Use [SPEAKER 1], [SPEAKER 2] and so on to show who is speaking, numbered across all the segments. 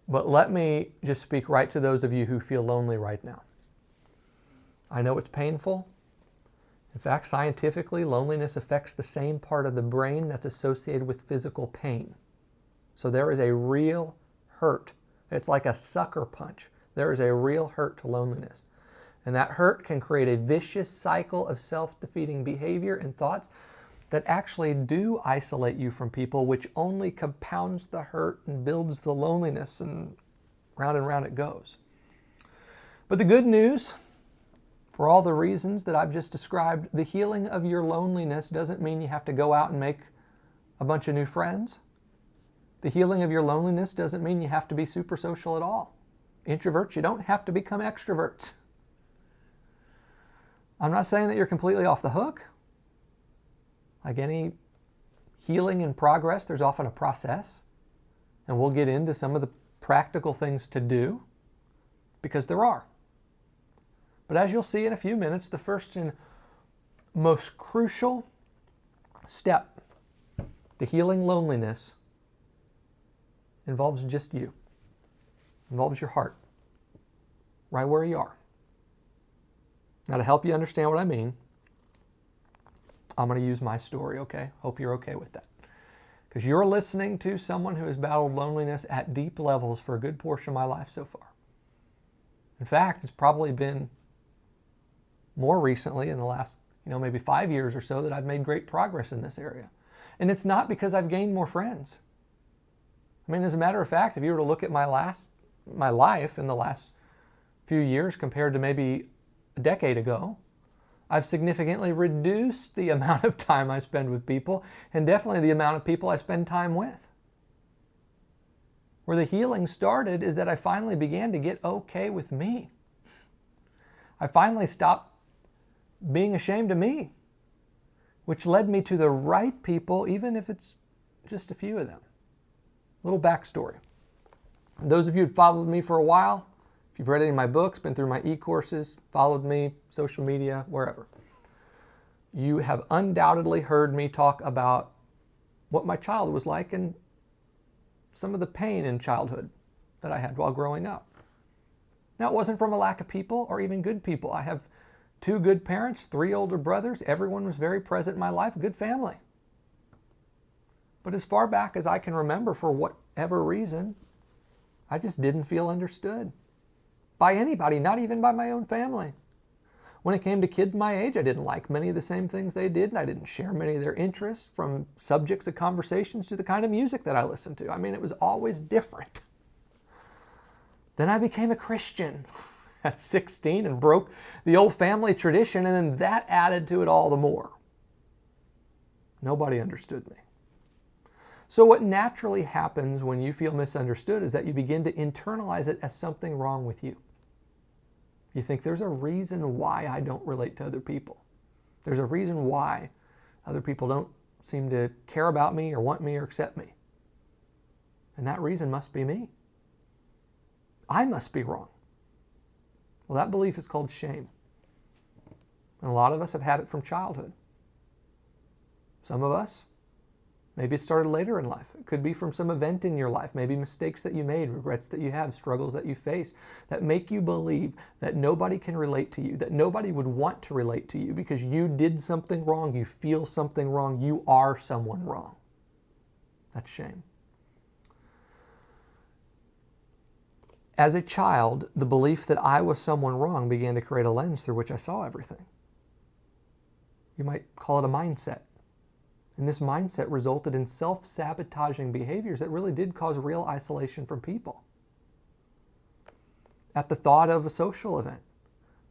[SPEAKER 1] But let me just speak right to those of you who feel lonely right now. I know it's painful. In fact, scientifically, loneliness affects the same part of the brain that's associated with physical pain. So there is a real hurt. It's like a sucker punch. There is a real hurt to loneliness. And that hurt can create a vicious cycle of self-defeating behavior and thoughts that actually do isolate you from people, which only compounds the hurt and builds the loneliness, and round it goes. But the good news, for all the reasons that I've just described, the healing of your loneliness doesn't mean you have to go out and make a bunch of new friends. The healing of your loneliness doesn't mean you have to be super social at all. Introverts, you don't have to become extroverts. I'm not saying that you're completely off the hook. Like any healing in progress, there's often a process. And we'll get into some of the practical things to do, because there are. But as you'll see in a few minutes, the first and most crucial step to healing loneliness involves just you. Involves your heart, right where you are. Now, to help you understand what I mean, I'm going to use my story, okay? Hope you're okay with that. Because you're listening to someone who has battled loneliness at deep levels for a good portion of my life so far. In fact, it's probably been more recently, in the last, maybe 5 years or so, that I've made great progress in this area. And it's not because I've gained more friends. I mean, as a matter of fact, if you were to look at my life in the last few years compared to maybe a decade ago, I've significantly reduced the amount of time I spend with people, and definitely the amount of people I spend time with. Where the healing started is that I finally began to get okay with me. I finally stopped being ashamed of me, which led me to the right people, even if it's just a few of them. Little backstory. Those of you who've followed me for a while, if you've read any of my books, been through my e-courses, followed me, social media, wherever, you have undoubtedly heard me talk about what my childhood was like and some of the pain in childhood that I had while growing up. Now, it wasn't from a lack of people or even good people. I have 2 good parents, 3 older brothers. Everyone was very present in my life, good family. But as far back as I can remember, for whatever reason, I just didn't feel understood by anybody, not even by my own family. When it came to kids my age, I didn't like many of the same things they did, and I didn't share many of their interests, from subjects of conversations to the kind of music that I listened to. I mean, it was always different. Then I became a Christian at 16 and broke the old family tradition, and then that added to it all the more. Nobody understood me. So what naturally happens when you feel misunderstood is that you begin to internalize it as something wrong with you. You think there's a reason why I don't relate to other people. There's a reason why other people don't seem to care about me or want me or accept me. And that reason must be me. I must be wrong. Well, that belief is called shame. And a lot of us have had it from childhood. Some of us, maybe it started later in life. It could be from some event in your life, maybe mistakes that you made, regrets that you have, struggles that you face, that make you believe that nobody can relate to you, that nobody would want to relate to you because you did something wrong, you feel something wrong, you are someone wrong. That's shame. As a child, the belief that I was someone wrong began to create a lens through which I saw everything. You might call it a mindset. And this mindset resulted in self-sabotaging behaviors that really did cause real isolation from people. At the thought of a social event,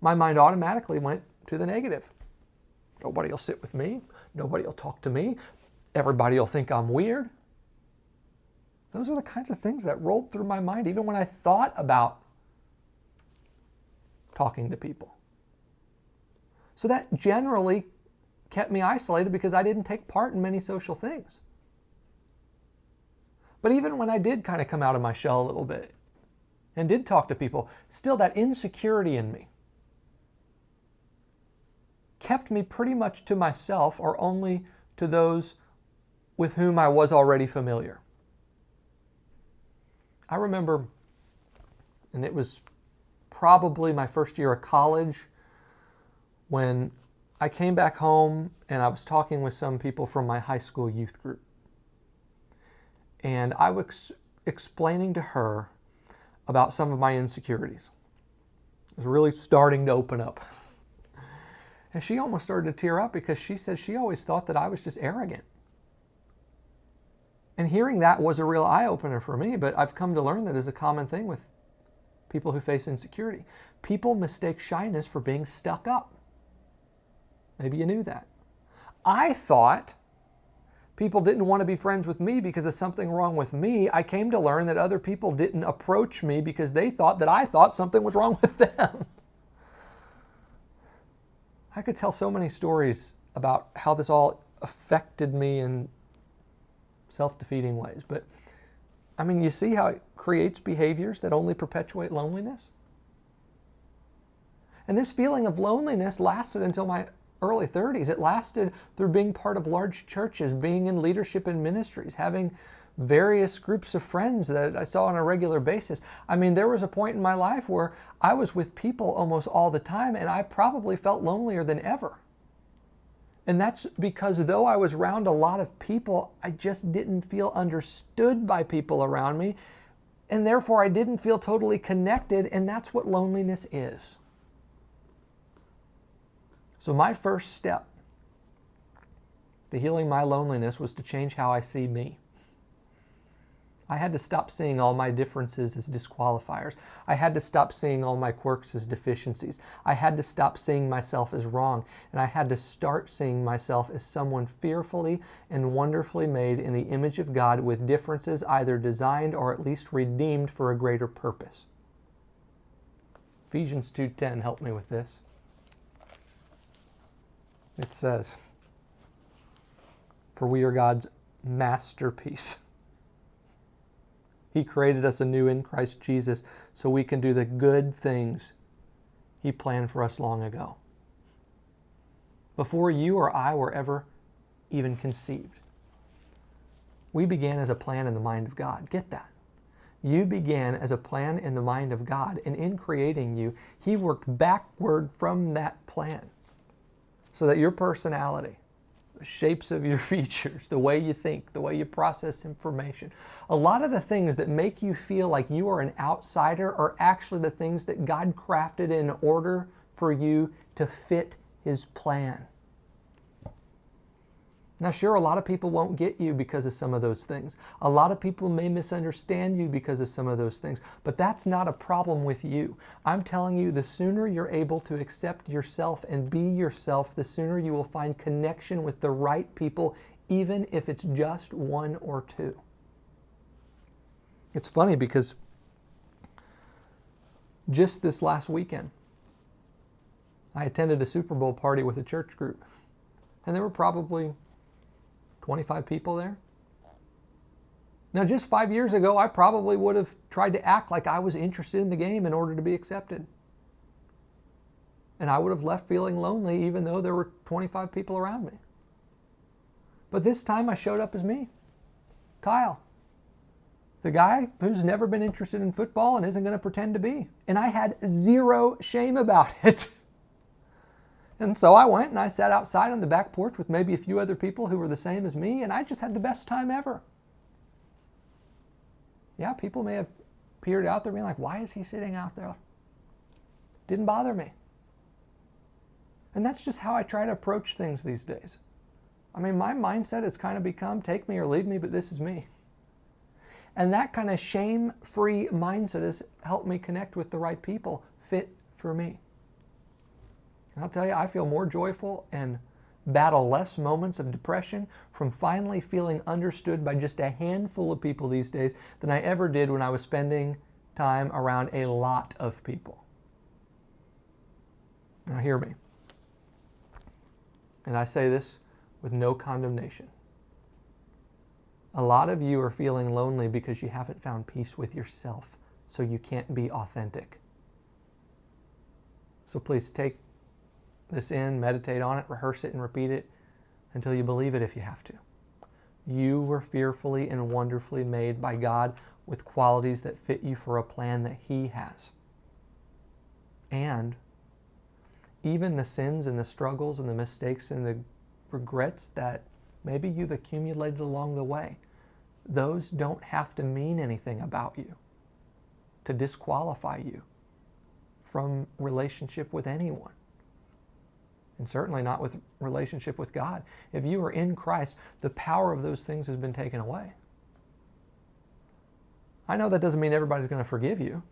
[SPEAKER 1] my mind automatically went to the negative. Nobody will sit with me. Nobody will talk to me. Everybody will think I'm weird. Those are the kinds of things that rolled through my mind even when I thought about talking to people. So that generally kept me isolated because I didn't take part in many social things. But even when I did kind of come out of my shell a little bit and did talk to people, still that insecurity in me kept me pretty much to myself or only to those with whom I was already familiar. I remember And it was probably my first year of college when I came back home and I was talking with some people from my high school youth group. And I was explaining to her about some of my insecurities. I was really starting to open up. And she almost started to tear up because she said she always thought that I was just arrogant. And hearing that was a real eye-opener for me, but I've come to learn that is a common thing with people who face insecurity. People mistake shyness for being stuck up. Maybe you knew that. I thought people didn't want to be friends with me because of something wrong with me. I came to learn that other people didn't approach me because they thought that I thought something was wrong with them. I could tell so many stories about how this all affected me in self-defeating ways. But, I mean, you see how it creates behaviors that only perpetuate loneliness? And this feeling of loneliness lasted until my early 30s. It lasted through being part of large churches, being in leadership in ministries, having various groups of friends that I saw on a regular basis. I mean, there was a point in my life where I was with people almost all the time, and I probably felt lonelier than ever. And that's because though I was around a lot of people, I just didn't feel understood by people around me, and therefore I didn't feel totally connected, and that's what loneliness is. So my first step to healing my loneliness was to change how I see me. I had to stop seeing all my differences as disqualifiers. I had to stop seeing all my quirks as deficiencies. I had to stop seeing myself as wrong. And I had to start seeing myself as someone fearfully and wonderfully made in the image of God with differences either designed or at least redeemed for a greater purpose. Ephesians 2:10 helped me with this. It says, "For we are God's masterpiece. He created us anew in Christ Jesus so we can do the good things He planned for us long ago, before you or I were ever even conceived." We began as a plan in the mind of God. Get that? You began as a plan in the mind of God, and in creating you, He worked backward from that plan so that your personality, the shapes of your features, the way you think, the way you process information, a lot of the things that make you feel like you are an outsider are actually the things that God crafted in order for you to fit His plan. Now, sure, a lot of people won't get you because of some of those things. A lot of people may misunderstand you because of some of those things, but that's not a problem with you. I'm telling you, the sooner you're able to accept yourself and be yourself, the sooner you will find connection with the right people, even if it's just one or two. It's funny because just this last weekend, I attended a Super Bowl party with a church group, and there were probably 25 people there. Now, just 5 years ago, I probably would have tried to act like I was interested in the game in order to be accepted. And I would have left feeling lonely even though there were 25 people around me. But this time I showed up as me, Kyle, the guy who's never been interested in football and isn't going to pretend to be. And I had zero shame about it. And so I went and I sat outside on the back porch with maybe a few other people who were the same as me, and I just had the best time ever. Yeah, people may have peered out there being like, why is he sitting out there? Didn't bother me. And that's just how I try to approach things these days. I mean, my mindset has kind of become, take me or leave me, but this is me. And that kind of shame-free mindset has helped me connect with the right people fit for me. And I'll tell you, I feel more joyful and battle less moments of depression from finally feeling understood by just a handful of people these days than I ever did when I was spending time around a lot of people. Now hear me. And I say this with no condemnation. A lot of you are feeling lonely because you haven't found peace with yourself, so you can't be authentic. So please take this in, meditate on it, rehearse it, and repeat it until you believe it if you have to. You were fearfully and wonderfully made by God with qualities that fit you for a plan that He has. And even the sins and the struggles and the mistakes and the regrets that maybe you've accumulated along the way, those don't have to mean anything about you to disqualify you from relationship with anyone. And certainly not with relationship with God. If you are in Christ, the power of those things has been taken away. I know that doesn't mean everybody's going to forgive you.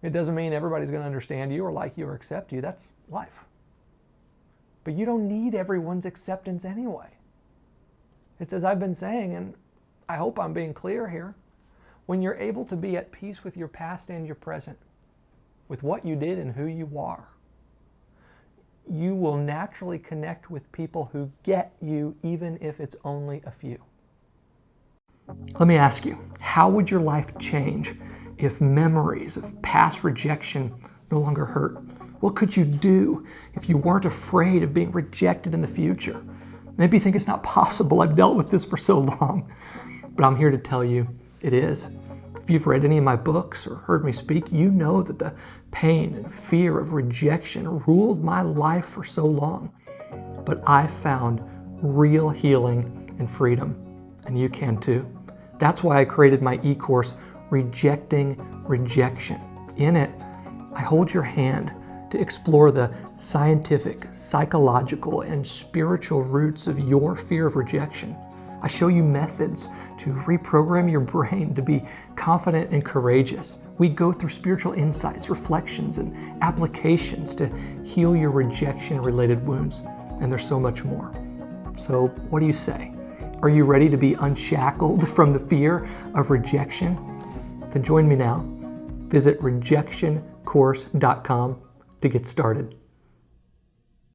[SPEAKER 1] It doesn't mean everybody's going to understand you or like you or accept you. That's life. But you don't need everyone's acceptance anyway. It's as I've been saying, and I hope I'm being clear here, when you're able to be at peace with your past and your present, with what you did and who you are, you will naturally connect with people who get you, even if it's only a few. Let me ask you, how would your life change if memories of past rejection no longer hurt? What could you do if you weren't afraid of being rejected in the future? Maybe you think it's not possible. I've dealt with this for so long. But I'm here to tell you it is. If you've read any of my books or heard me speak, you know that the pain and fear of rejection ruled my life for so long. But I found real healing and freedom, and you can too. That's why I created my e-course, Rejecting Rejection. In it, I hold your hand to explore the scientific, psychological, and spiritual roots of your fear of rejection. I show you methods to reprogram your brain to be confident and courageous. We go through spiritual insights, reflections, and applications to heal your rejection-related wounds. And there's so much more. So what do you say? Are you ready to be unshackled from the fear of rejection? Then join me now. Visit rejectioncourse.com to get started.